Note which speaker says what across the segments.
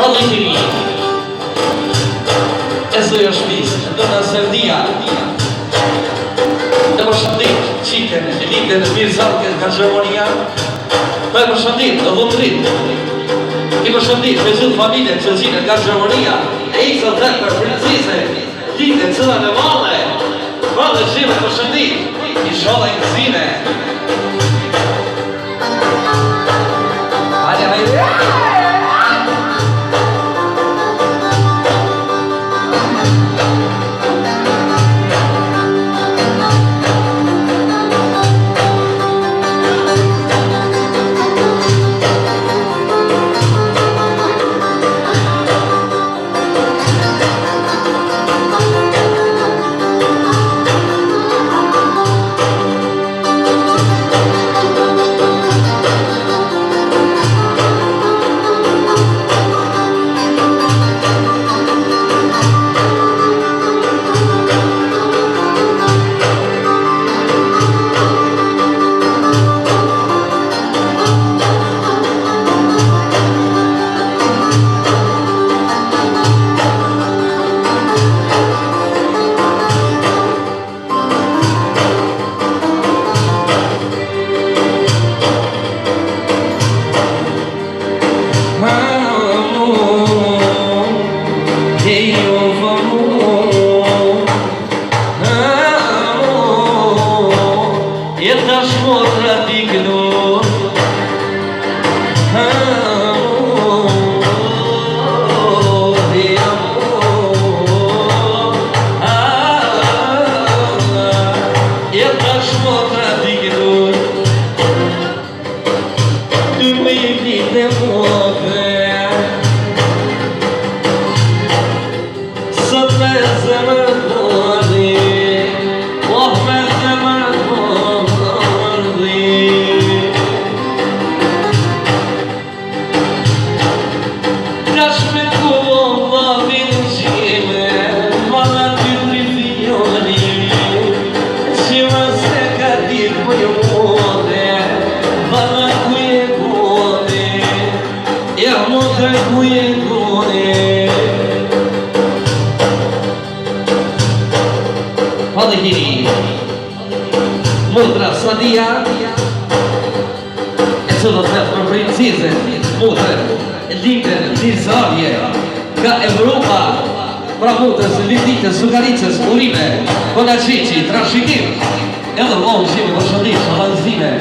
Speaker 1: Valihiri e zoja shpisë, dona Serdia e përshëndet qiten e litën e Mirzalke nga Gjermania, pa e përshëndet e votrit i përshëndet me zhut familje që qinen nga Gjermania e i zë për princese litën cëllën e vale shime e përshëndet i shola i këzine hajde Valihiri Mudra Sadia e sono tre princese mudre litën Mirzalje nga Evropa pra mudrës lititës Sugaricës Urime Konaqiqi Trashikim edhe vlohë shime përshëndit Shalazime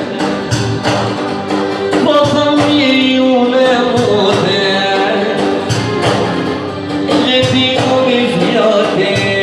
Speaker 1: po thëmje une mudre leti umi fjate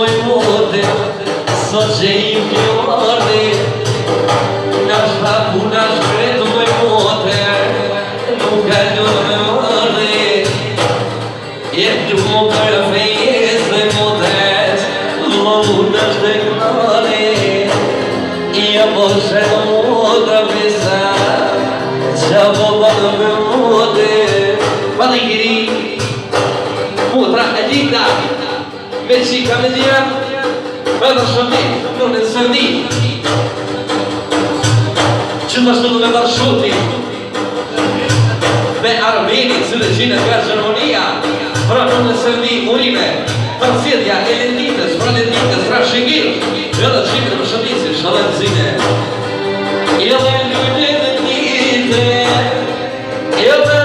Speaker 1: moj mote, sot që i fjorde, nga shtapu nga shkretu moj mote, nuk ka ljone morde, jetu mo për fejës dhe motet, lomu në shteknare, ja po shetë motra pisa, qa po bënë me mote, Palikiri, motra e linda, me qika me djem, edhe shëndit, nuk në sëndit, që të shtu me marshuti, me Armenit, së regjine nga Gjermonia, pra nuk në sëndit, urime, për sjedja e linditës, pra linditës, pra shingir, edhe qime më shëndit, si shalënzine, edhe ljujnë dhe njite, edhe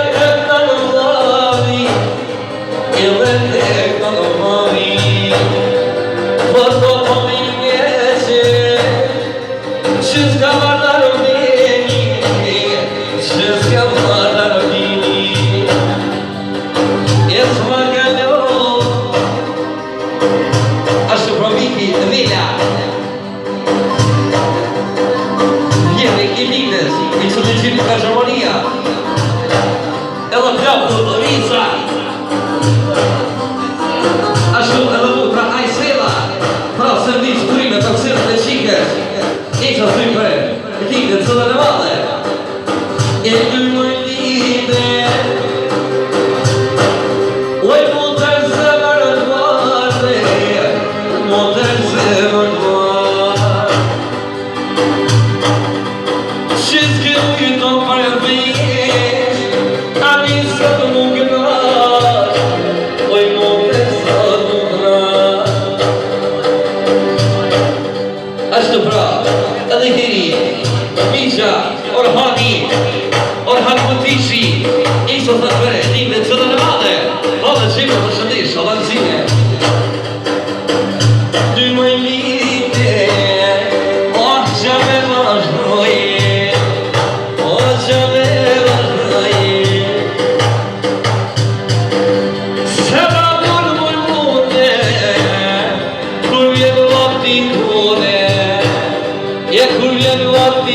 Speaker 1: Orhan Mutishi, iso të përre, një të të në madhe, dhe qime të shëndish, shalënzine. Dy mëj lite, që me vazhdoje, që me vazhdoje, se da mërë mëj mune, kur vjen vakti kone, kur vjen vakti